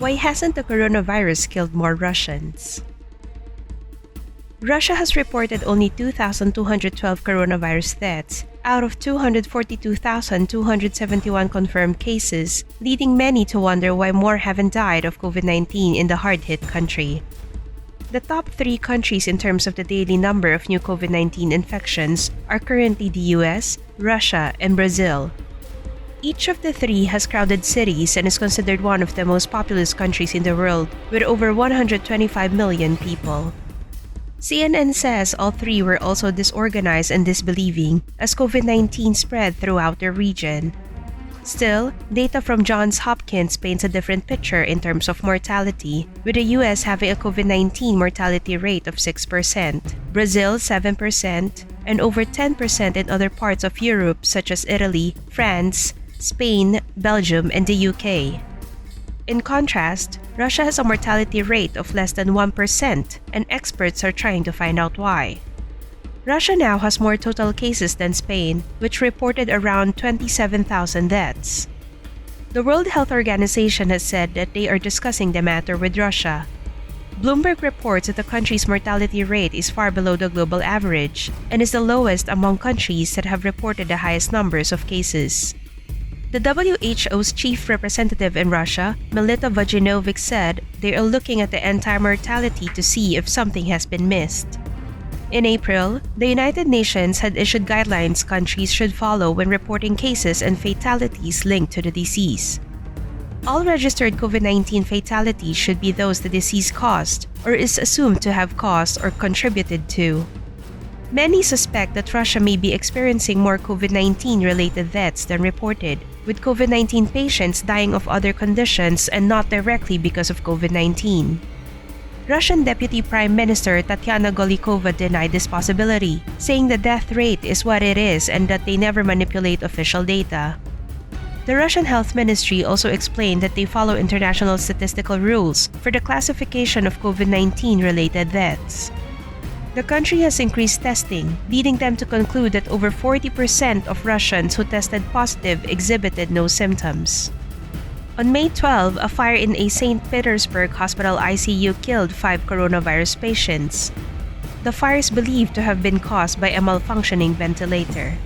Why hasn't the coronavirus killed more Russians? Russia has reported only 2,212 coronavirus deaths out of 242,271 confirmed cases, leading many to wonder why more haven't died of COVID-19 in the hard-hit country. The top 3 countries in terms of the daily number of new COVID-19 infections are currently the US, Russia, and Brazil. Each of the 3 has crowded cities and is considered one of the most populous countries in the world, with over 125 million people. CNN says all 3 were also disorganized and disbelieving as COVID-19 spread throughout their region. Still, data from Johns Hopkins paints a different picture in terms of mortality, with the US having a COVID-19 mortality rate of 6%, Brazil 7%, and over 10% in other parts of Europe such as Italy, France, Spain, Belgium, and the UK. In contrast, Russia has a mortality rate of less than 1%, and experts are trying to find out why. Russia now has more total cases than Spain, which reported around 27,000 deaths. The World Health Organization has said that they are discussing the matter with Russia. Bloomberg reports that the country's mortality rate is far below the global average and is the lowest among countries that have reported the highest numbers of cases. The WHO's chief representative in Russia, Melita Vojinovic, said they are looking at the entire mortality to see if something has been missed. In April, the United Nations had issued guidelines countries should follow when reporting cases and fatalities linked to the disease. All registered COVID-19 fatalities should be those the disease caused or is assumed to have caused or contributed to. Many suspect that Russia may be experiencing more COVID-19 related deaths than reported, with COVID-19 patients dying of other conditions and not directly because of COVID-19. Russian Deputy Prime Minister Tatiana Golikova denied this possibility, saying the death rate is what it is and that they never manipulate official data. The Russian Health Ministry also explained that they follow international statistical rules for the classification of COVID-19 related deaths. The country has increased testing, leading them to conclude that over 40% of Russians who tested positive exhibited no symptoms. On May 12, a fire in a St. Petersburg hospital ICU killed 5 coronavirus patients. The fire is believed to have been caused by a malfunctioning ventilator.